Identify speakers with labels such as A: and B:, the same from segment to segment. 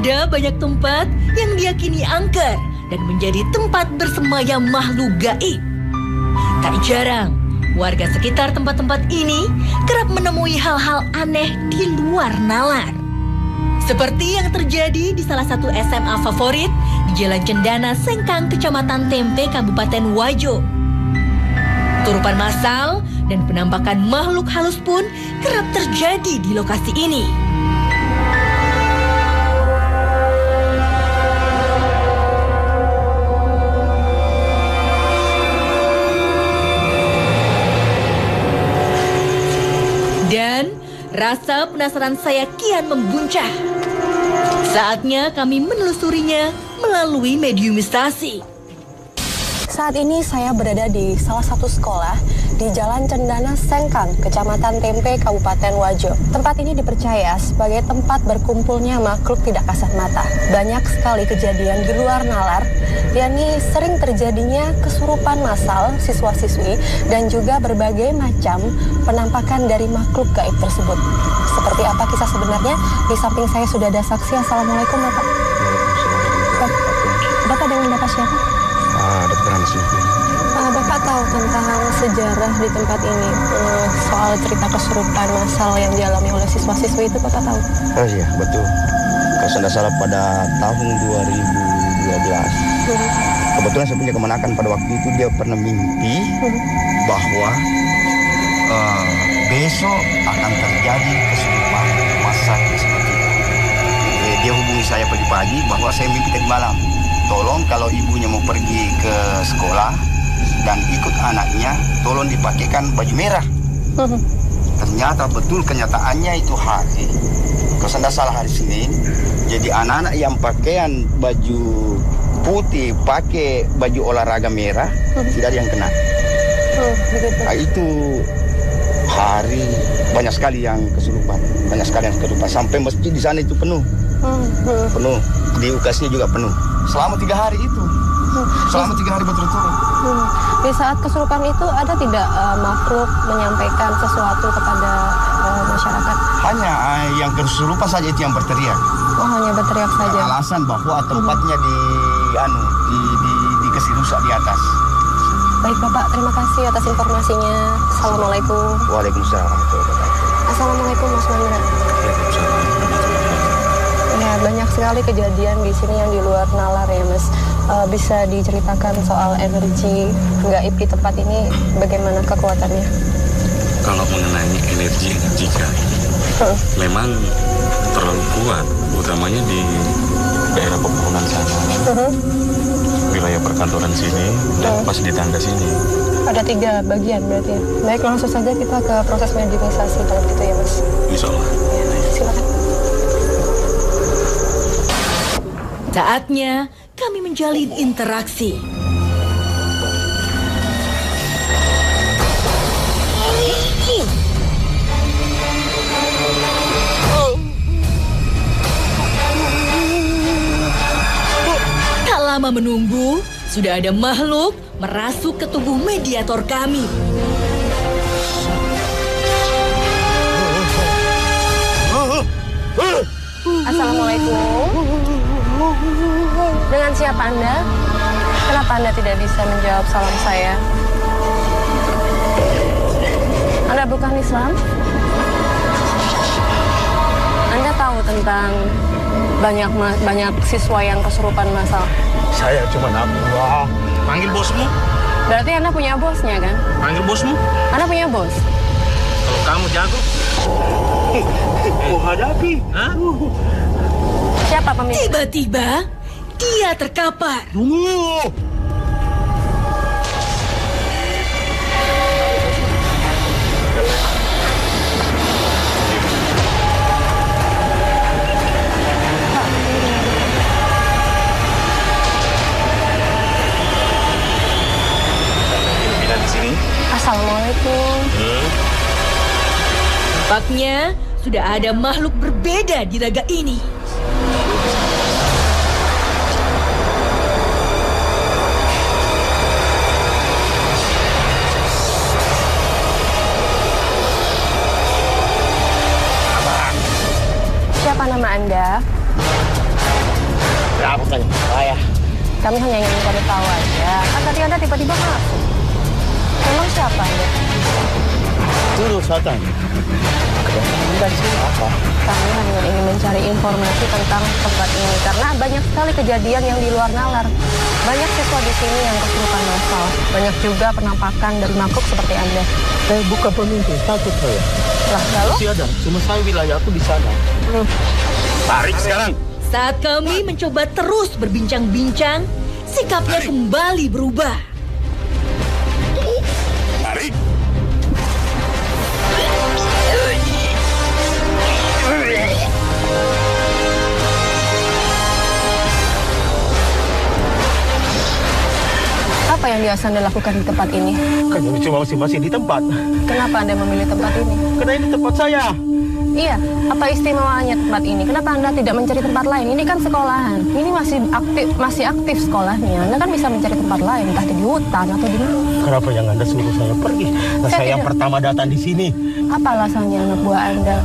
A: Ada banyak tempat yang diyakini angker dan menjadi tempat bersemayam makhluk gaib. Tak jarang, warga sekitar tempat-tempat ini kerap menemui hal-hal aneh di luar nalar. Seperti yang terjadi di salah satu SMA favorit di Jalan Cendana, Sengkang, Kecamatan Tempe, Kabupaten Wajo. Turupan massal dan penampakan makhluk halus pun kerap terjadi di lokasi ini. Dan rasa penasaran saya kian membuncah. Saatnya kami menelusurinya melalui mediumisasi.
B: Saat ini saya berada di salah satu sekolah di Jalan Cendana Sengkang, Kecamatan Tempe, Kabupaten Wajo. Tempat ini dipercaya sebagai tempat berkumpulnya makhluk tidak kasat mata. Banyak sekali kejadian di luar nalar, yakni sering terjadinya kesurupan massal siswa-siswi dan juga berbagai macam penampakan dari makhluk gaib tersebut. Seperti apa kisah sebenarnya? Di samping saya sudah ada saksi. Assalamualaikum, Bapak. Bapak dengan Bapak siapa?
C: Dokter Hans.
B: Bapak tahu tentang sejarah di tempat ini, soal cerita kesurupan massal yang dialami oleh siswa-siswi itu Bapak tahu?
C: Oh iya, betul. Kalau saya salah pada tahun 2012. Kebetulan saya punya kemenakan pada waktu itu dia pernah mimpi bahwa besok akan terjadi kesurupan massal seperti itu. Dia hubungi saya pagi-pagi bahwa saya mimpi tadi malam. Tolong kalau ibunya mau pergi ke sekolah dan ikut anaknya, tolong dipakaikan baju merah. Ternyata betul kenyataannya itu hari. Kalau saya tidak salah hari Senin. Jadi anak-anak yang pakaian baju putih, pakai baju olahraga merah, tidak ada yang kena. Nah, itu hari banyak sekali yang kesurupan. Banyak sekali yang kesurupan. Sampai masjid di sana itu penuh. Penuh. Di UKS-nya juga penuh. Selama 3 hari itu. Selama 3 hari berturut-turut.
B: Di saat kesurupan itu ada tidak makhluk menyampaikan sesuatu kepada masyarakat?
C: Hanya yang kesurupan saja itu yang berteriak.
B: Oh, hanya berteriak saja.
C: Alasan bahwa tempatnya dikasih rusak di atas.
B: Baik Bapak, terima kasih atas informasinya. Assalamualaikum.
C: Waalaikumsalam warahmatullahi wabarakatuh.
B: Assalamualaikum Mas Mandra. Ya, banyak sekali kejadian di sini yang di luar nalar ya Mas. Bisa diceritakan soal energi gaib di tempat ini, bagaimana kekuatannya?
D: Kalau mengenai energi gaib, memang terlalu kuat, utamanya di daerah pegunungan sana, wilayah perkantoran sini, dan pas di tangga sini.
B: Ada 3 bagian berarti ya? Baik, langsung saja kita ke proses mediumisasi kalau gitu ya Mas.
D: Insya Allah.
B: Ya, silakan.
A: Saatnya kami menjalin interaksi. Tak lama menunggu, sudah ada makhluk merasuk ke tubuh mediator kami.
B: Assalamualaikum. Dengan siapa Anda? Kenapa Anda tidak bisa menjawab salam saya? Anda bukan Islam? Anda tahu tentang banyak siswa yang kesurupan massal?
C: Saya cuma Abdullah.
D: Panggil bosmu.
B: Berarti Anda punya bosnya kan?
D: Panggil bosmu.
B: Anda punya bos?
D: Kalau kamu jago,
C: hadapi.
B: Siapa pemimpin?
A: Tiba-tiba dia terkapar.
C: Tunggu.
B: Assalamualaikum.
A: Tampaknya sudah ada makhluk berbeda di raga ini.
B: Siapa nama Anda?
E: Apa tanya saya?
B: Kami hanya ingin mencari tahu aja. Kan tadi Anda tiba-tiba masuk. Memang siapa Anda?
E: Dulu saya tanya. Anda siapa?
B: Kami hanya ingin mencari informasi tentang tempat ini karena banyak sekali kejadian yang di luar nalar. Banyak siswa di sini yang kesurupan massal. Banyak juga penampakan dari makhluk seperti Anda.
E: Saya bukan pemimpin, takut saya.
B: Lah, lalu?
E: Masih ada, cuma saya wilayah aku di sana.
D: Tarik sekarang.
A: Saat kami mencoba terus berbincang-bincang, sikapnya kembali berubah.
D: Tarik.
B: Apa yang biasa Anda lakukan di tempat ini?
E: Kan ini cuma masih di tempat.
B: Kenapa Anda memilih tempat ini?
E: Karena ini tempat saya.
B: Iya, apa istimewaannya tempat ini? Kenapa Anda tidak mencari tempat lain? Ini kan sekolahan. Ini masih aktif sekolahnya. Anda kan bisa mencari tempat lain, entah di hutan atau di mana.
E: Kenapa yang Anda suruh saya pergi? Saya yang pertama datang di sini.
B: Apa alasannya anak buah Anda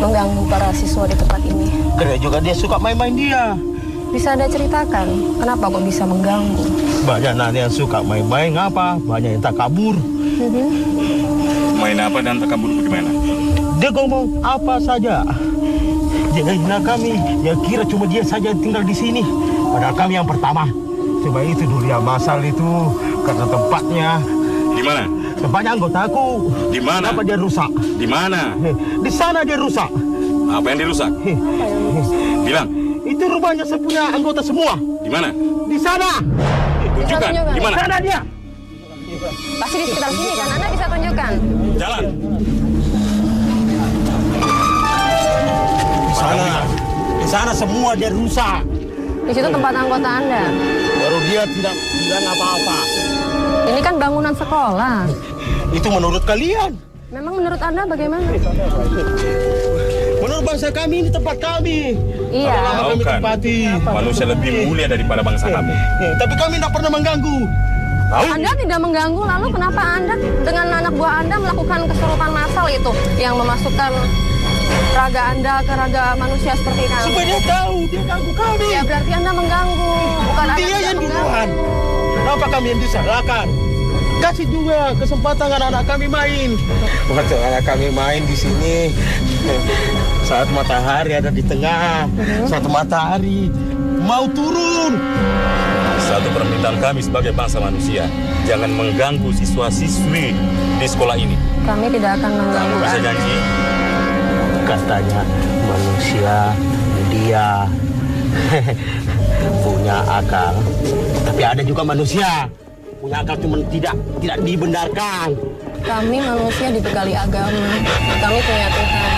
B: mengganggu para siswa di tempat ini?
E: Karena juga dia suka main-main dia.
B: Bisa Anda ceritakan kenapa kok bisa mengganggu?
E: Banyak anak yang suka main-main, ngapa? Banyak yang tak kabur.
D: Main apa dan tak kabur bagaimana?
E: Dia ngomong apa saja. Dia hina kami. Dia kira cuma dia saja yang tinggal di sini. Padahal kami yang pertama. Coba itu dulu ya masal itu. Karena tempatnya.
D: Di mana?
E: Tempatnya anggotaku.
D: Di mana?
E: Kenapa dia rusak?
D: Di mana?
E: Di sana dia rusak.
D: Apa yang dirusak? Bilang.
E: Itu rumahnya saya punya anggota semua.
D: Di mana?
E: Di sana.
D: Tunjukkan. Di mana?
E: Sana dia.
B: Pasti di sekitar sini kan? Anda bisa tunjukkan.
D: Jalan.
E: Di sana semua dia rusak.
B: Di situ tempat anggota Anda.
E: Baru dia tidak bilang apa-apa.
B: Ini kan bangunan sekolah.
E: Itu menurut kalian.
B: Memang menurut Anda bagaimana?
E: Menurut bangsa kami ini tempat kami.
B: Iya.
E: Lama kami
D: Bukan.
E: tempati.
D: Manusia lebih mulia daripada bangsa kami.
E: Tapi kami tidak pernah mengganggu.
B: Anda tidak mengganggu, lalu kenapa Anda dengan anak buah Anda melakukan kesurupan massal itu yang memasukkan raga Anda ke raga manusia seperti kami?
E: Supaya dia tahu, dia ganggu kami.
B: Ya berarti Anda mengganggu, bukan Anda
E: Dia
B: tidak
E: yang duluan.
B: mengganggu.
E: Kenapa kami yang disalahkan? Kasih juga kesempatan anak-anak kami main. Waktu anak kami main di sini, saat matahari ada di tengah, saat matahari mau turun.
D: Satu permintaan kami sebagai bangsa manusia, jangan mengganggu siswa-siswi di sekolah ini.
B: Kami tidak akan mengganggu
D: Kamu bisa
B: Anda.
D: janji?
E: Katanya manusia dia punya akal, tapi ada juga manusia punya akal cuma tidak dibenarkan.
B: Kami manusia dibekali agama. Kami punya Tuhan.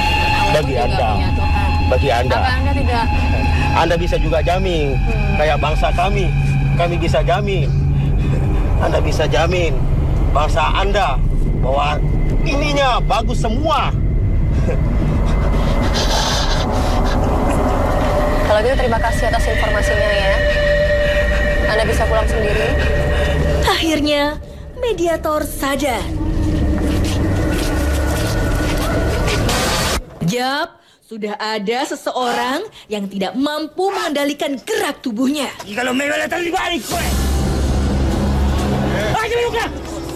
B: Allah
E: Bagi
B: juga
E: Anda.
B: punya Tuhan.
E: Bagi Anda,
B: Apa Anda tidak?
E: Anda bisa juga jamin, kayak bangsa kami bisa jamin. Anda bisa jamin bangsa Anda bahwa ininya bagus semua.
B: Kalau gitu terima kasih atas informasinya ya. Anda bisa pulang sendiri.
A: Akhirnya, mediator sadar. Yap, sudah ada seseorang yang tidak mampu mengendalikan gerak tubuhnya.
E: Kalau mereka datang di balik,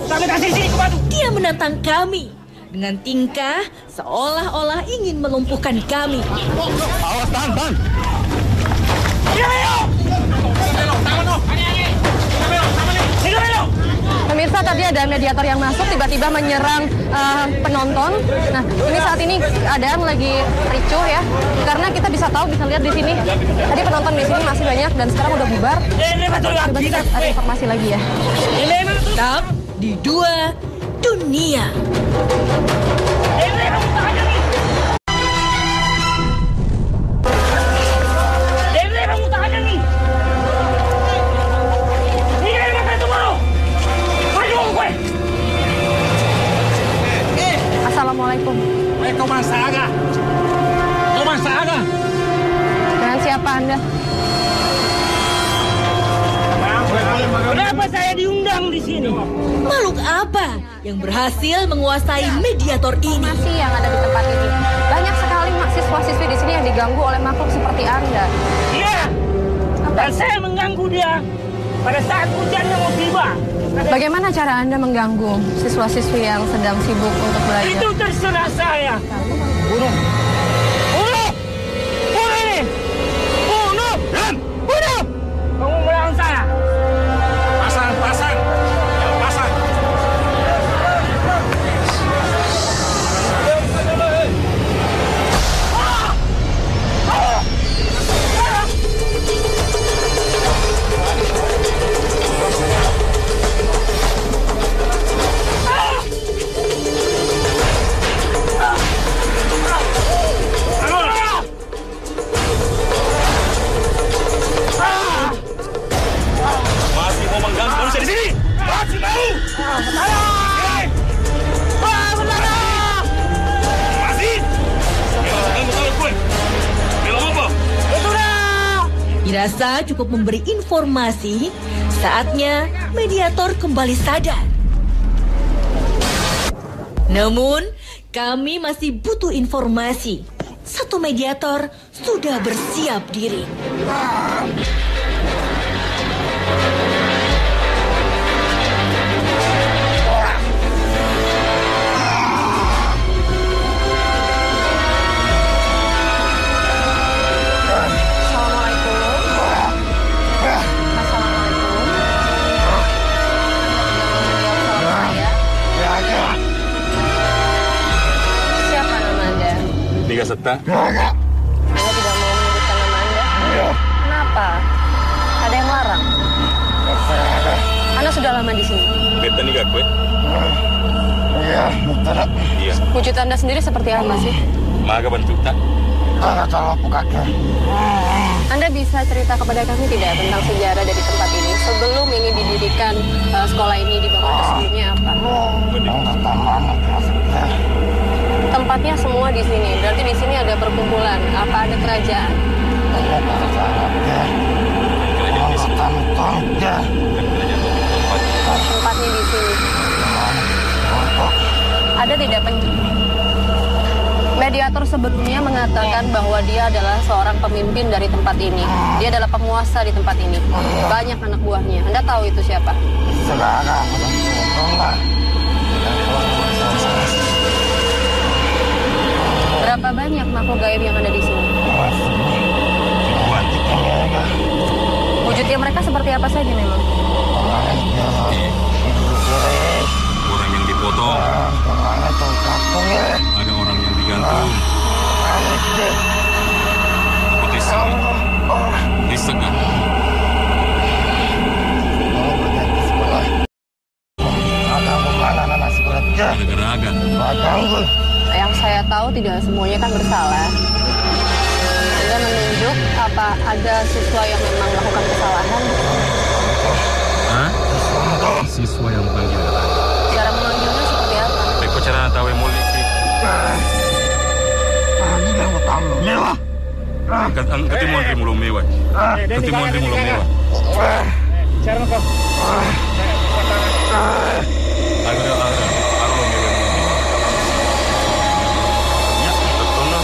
E: kami sini ke batu.
A: Dia menantang kami dengan tingkah seolah-olah ingin melumpuhkan kami.
D: Awas, tahan.
B: Pemirsa, tadi ada mediator yang masuk tiba-tiba menyerang penonton. Nah, ini saat ini keadaan lagi ricuh ya. Karena kita bisa lihat di sini. Tadi penonton di sini masih banyak dan sekarang udah bubar. Coba kita ada informasi lagi ya.
A: Tetap di Dua Dunia.
B: Assalamualaikum. Dengan siapa Anda?
E: Kenapa saya diundang di sini?
A: Makhluk apa yang berhasil menguasai mediator ini?
B: Informasi yang ada di tempat ini. Banyak sekali mahasiswa-siswi di sini yang diganggu oleh makhluk seperti Anda.
E: Iya.
B: Apa?
F: Dan saya mengganggu dia pada saat hujannya mau tiba.
B: Bagaimana cara Anda mengganggu siswa-siswi yang sedang sibuk untuk belajar?
F: Itu terserah saya. Bunuh! Bunuh! Bunuh ini! Bunuh! Bunuh! Kamu melawan saya.
D: Pasang, pasang. Ya, pasang. Masih mau mengganggu manusia di sini? Masih mau? Masih? Bela mengganggu salah gue. Bela apa?
A: Dirasa cukup memberi informasi, saatnya mediator kembali sadar. Namun, kami masih butuh informasi. Satu mediator sudah bersiap diri.
B: Siapa nama Anda?
D: Tiga serta.
B: Anda tidak mau menyebutkan nama Anda? Kenapa? Ada yang larang? Anda sudah lama di sini?
D: Beta nih gak gue?
C: Iya, betul.
D: Iya.
B: Wujud Anda sendiri seperti apa sih?
D: Maga bantu tak?
C: Kalau kakek.
B: Anda bisa cerita kepada kami tidak tentang sejarah dari tempat ini? Sebelum ini didirikan, sekolah ini dibangun sebelumnya apa? Tempatnya semua di sini. Berarti di sini ada perkumpulan. Apa ada kerajaan? Tempatnya di sini. Ada tidak mediator sebelumnya mengatakan bahwa dia adalah seorang pemimpin dari tempat ini. Dia adalah penguasa di tempat ini. Banyak anak buahnya. Anda tahu itu siapa? Berapa banyak makhluk gaib yang ada di sini? Wujudnya mereka seperti apa saja memang?
D: Orang yang dipotong. Ada orang yang digantung. Putih sini. Disegan. Ada gerakan.
B: Yang saya tahu tidak semuanya kan bersalah. Anda menunjuk apa ada siswa yang memang melakukan kesalahan?
D: Hah? Siswa yang panggil.
B: Cara memanggilnya seperti apa?
D: Beko cara tahu yang mulik.
C: Ini yang utama mewah.
D: Ketimuan di mulut mewah. Ketimuan di mulut mewah.
F: Cara kau.
D: Ada arlo mewah. Ya, betul lah.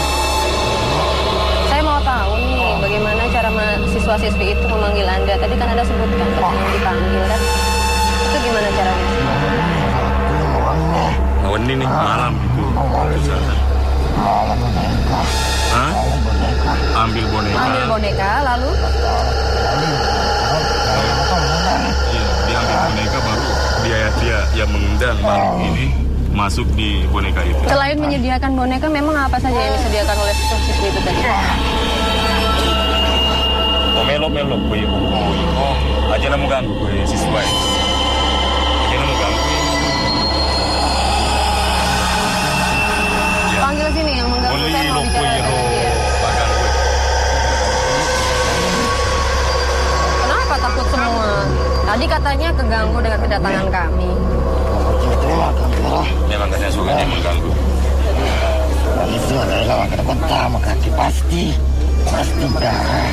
B: Saya mau tahu nih bagaimana cara siswa-siswi itu memanggil Anda. Tadi kan Anda sebutkan yang dipanggil kan? Itu gimana caranya?
D: Lawan ini malam itu. Hah? Ambil boneka.
B: Ambil boneka lalu?
D: Iya, dia ambil boneka baru dia yang mengundang makhluk ini masuk di boneka itu.
B: Selain menyediakan boneka, memang apa saja yang disediakan oleh siswa-siswi itu tadi?
D: Melo gue aja namu ganggu gue siswa. Aja namu ganggu.
B: Panggil sini yang mengganggu saya mau bicara dengan dia. Kenapa takut semua? Tadi katanya keganggu dengan kedatangan kami.
D: Memang katanya sukanya mengganggu.
C: Itu adalah makanan pertama kaki pasti dah.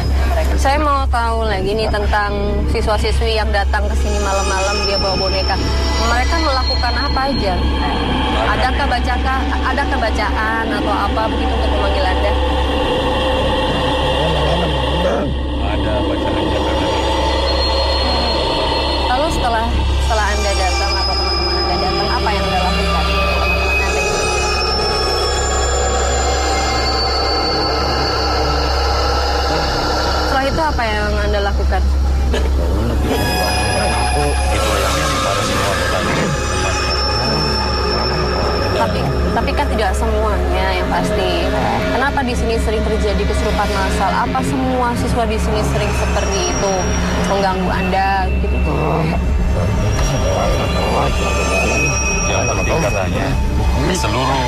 B: Saya mau tahu lagi nih tentang siswa-siswi yang datang ke sini malam-malam dia bawa boneka. Mereka melakukan apa aja? Adakah bacaan atau apa begitu untuk memanggil Anda?
D: Ada bacaan jaga.
B: lakukan?
D: Itulah yang para semua
B: Tapi kan tidak semuanya yang pasti. Kenapa di sini sering terjadi kesurupan massal? Apa semua siswa di sini sering seperti itu mengganggu Anda gitu?
D: yang penting katanya seluruh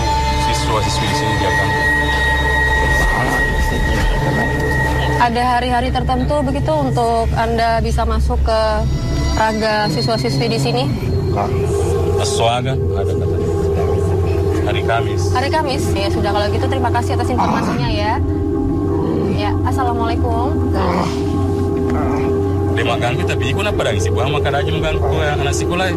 D: siswa-siswi di sini dia ganggu.
B: Ada hari-hari tertentu begitu untuk Anda bisa masuk ke raga siswa-siswi di sini?
D: Aswaga ada katanya. Hari Kamis.
B: Hari Kamis? Ya sudah, kalau gitu terima kasih atas informasinya ya. Ya, Assalamualaikum.
D: Dia makan kita, tapi ikut apa dah? Si buah makan aja mengganggu anak sekolah.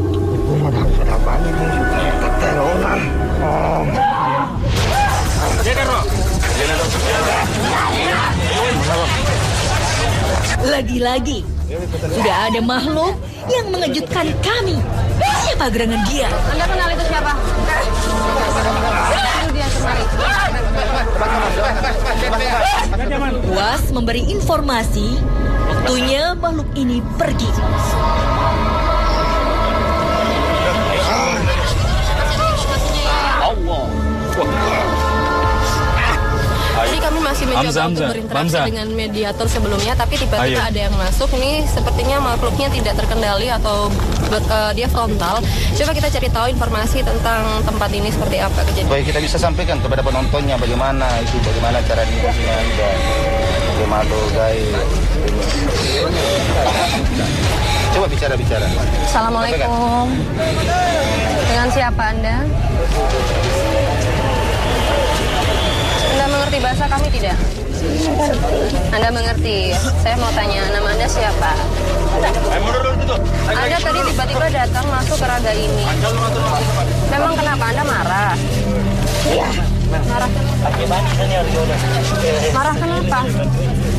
A: Lagi-lagi, sudah ada makhluk yang mengejutkan kami. Siapa gerangan dia?
B: Anda kenal itu siapa? Itu dia kemari.
A: Puas memberi informasi, waktunya makhluk ini pergi.
B: Tadi kami masih mencoba untuk berinteraksi dengan mediator sebelumnya, tapi tiba-tiba ada yang masuk. Ini sepertinya makhluknya tidak terkendali atau dia frontal. Coba kita cari tahu informasi tentang tempat ini seperti apa kejadian.
C: Supaya kita bisa sampaikan kepada penontonnya bagaimana cara dibuatnya dan bagaimana guys. Coba bicara.
B: Assalamualaikum. Dengan siapa Anda? Anda mengerti bahasa kami tidak? Anda mengerti? Saya mau tanya, nama Anda siapa? Anda tadi tiba-tiba datang masuk ke raga ini. Memang kenapa Anda marah? Iya. Marah kenapa? Marah kenapa?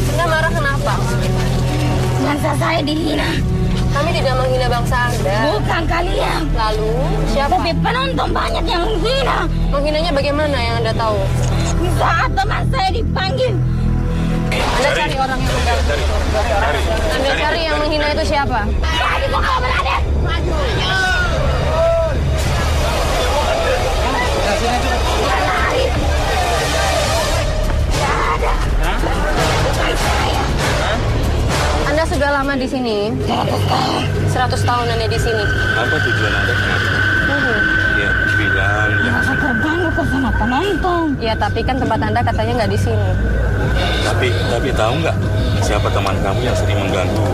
B: Anda marah kenapa?
G: Bangsa saya dihina.
B: Kami tidak menghina bangsa Anda.
G: Bukan kalian.
B: Lalu siapa?
G: Tapi penonton banyak yang menghina.
B: Menghinanya bagaimana yang Anda tahu?
G: Saat teman saya dipanggil.
B: Anda cari orang yang mengganggu. Anda cari yang menghina itu siapa?
G: Tadi kok kau berada?
B: Anda sudah lama di sini? 100 tahun Anda di sini.
D: Apa tujuan Anda kenapa? Ya, bilang.
G: Masa terganggu kok sama penonton.
B: Ya, tapi kan tempat Anda katanya nggak di sini.
D: Tapi tahu nggak siapa teman kamu yang sering mengganggu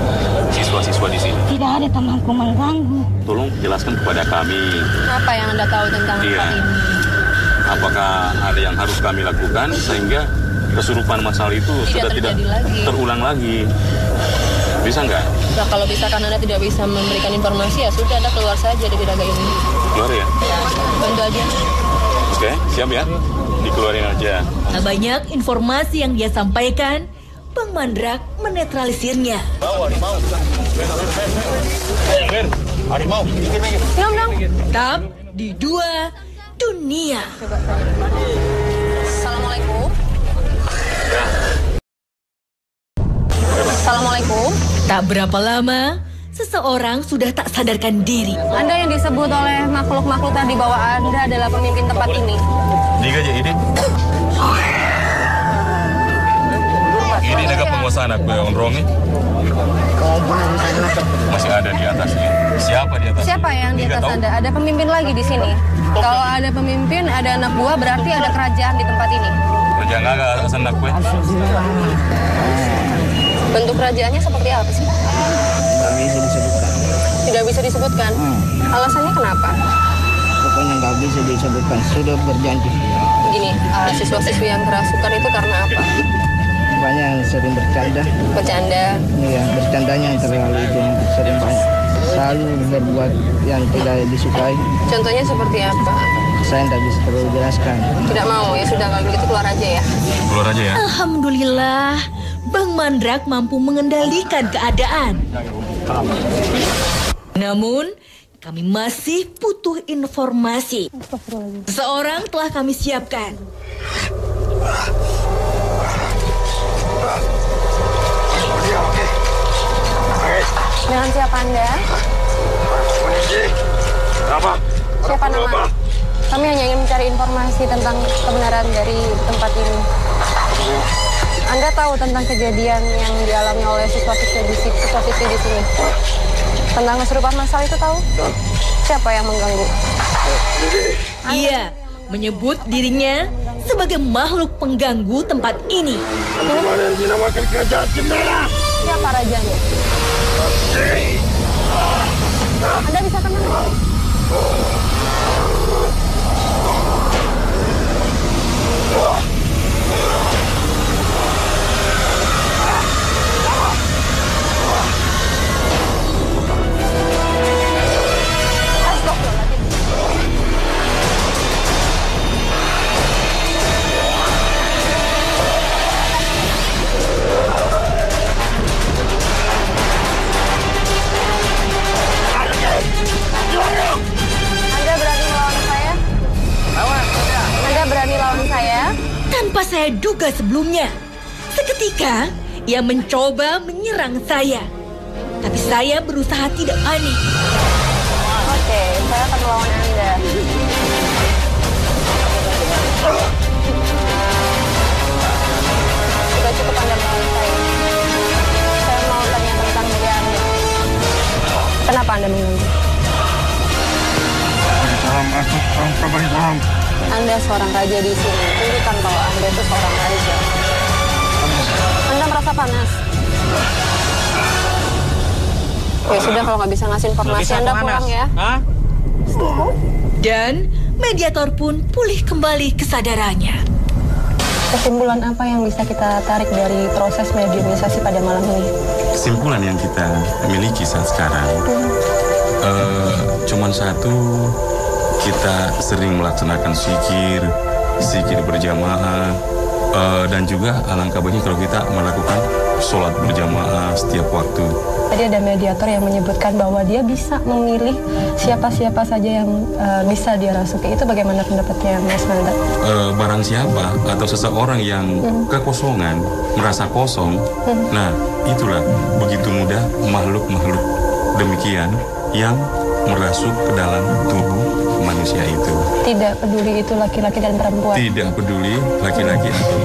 D: siswa-siswa di sini?
G: Tidak ada temanku mengganggu.
D: Tolong jelaskan kepada kami.
B: Apa yang Anda tahu tentang tempat ini?
D: Apakah ada yang harus kami lakukan sehingga kesurupan massal itu sudah tidak terulang lagi? Bisa nggak?
B: Nah, kalau misalkan Anda tidak bisa memberikan informasi, ya sudah Anda keluar saja dari raga ini.
D: Keluar ya?
B: Ya, bantu aja.
D: Oke, siap ya? Dikeluarin aja.
A: Tak banyak informasi yang dia sampaikan, Bang Mandrak menetralisirnya.
C: Harimau.
A: Tetap di Dua Dunia.
B: Assalamualaikum. Assalamualaikum.
A: Tak berapa lama, seseorang sudah tak sadarkan diri.
B: Anda yang disebut oleh makhluk-makhluk tadi bahwa Anda adalah pemimpin tempat ini.
D: Tiga aja ini. Ini dekat penguasa anak gue, Om Rongi. Masih ada di atasnya. Siapa di atasnya?
B: Siapa yang di atas Anda? Ada pemimpin lagi di sini. Kalau ada pemimpin, ada anak buah, berarti ada kerajaan di tempat ini.
D: Kerajaan nggak atas anak gue.
B: Bentuk kerajaannya seperti apa sih?
H: Nggak bisa disebutkan.
B: Tidak bisa disebutkan. Alasannya kenapa?
H: Pokoknya nggak bisa disebutkan. Sudah berjanji.
B: Begini, siswa-siswi yang kerasukan itu karena apa?
H: Banyak yang sering bercanda.
B: Bercanda.
H: Iya, bercandanya yang terlalu itu yang sering banyak. Selalu berbuat yang tidak disukai.
B: Contohnya seperti apa?
H: Saya tidak bisa terlalu jelaskan.
B: Tidak mau, ya sudah kalau begitu keluar aja ya.
D: Keluar aja ya.
A: Alhamdulillah, Bang Mandrak mampu mengendalikan keadaan. Namun, kami masih butuh informasi. Seseorang telah kami siapkan.
B: siapa Anda?
E: Apa?
B: Siapa nama? Kami hanya ingin mencari informasi tentang kebenaran dari tempat ini. Anda tahu tentang kejadian yang dialami oleh siswa-siswi di sini? Tentang kesurupan masal itu tahu? Siapa yang mengganggu?
A: Ia menyebut dirinya sebagai makhluk pengganggu tempat ini.
E: Mana yang dinamakan kerajaan Cendana?
B: Siapa rajanya? Anda bisa tenang?
A: Tanpa saya duga sebelumnya, seketika ia mencoba menyerang saya. Tapi saya berusaha tidak panik.
B: Oke, saya akan melawan Anda. Sudah cukup Anda melawan saya. Saya mau tanya tentang diri Anda. Kenapa Anda mengganggu? Anda seorang raja di sini. Tunjukkan bahwa Anda itu seorang raja. Anda merasa panas? Oke, sudah kalau nggak bisa ngasih informasi, Anda pulang ya.
E: Hah?
A: Dan mediator pun pulih kembali kesadarannya.
B: Kesimpulan apa yang bisa kita tarik dari proses mediumisasi pada malam ini?
D: Kesimpulan yang kita miliki saat sekarang, cuman satu, kita sering melaksanakan zikir berjamaah, dan juga alangkah baiknya kalau kita melakukan sholat berjamaah setiap waktu.
B: Tadi ada mediator yang menyebutkan bahwa dia bisa memilih siapa-siapa saja yang bisa dia rasuki. Itu bagaimana pendapatnya Mas Manda?
D: Barang siapa atau seseorang yang kekosongan, merasa kosong, nah itulah begitu mudah makhluk-makhluk demikian yang merasuk ke dalam tubuh manusia itu.
B: Tidak peduli itu laki-laki dan perempuan?
D: Tidak peduli laki-laki atau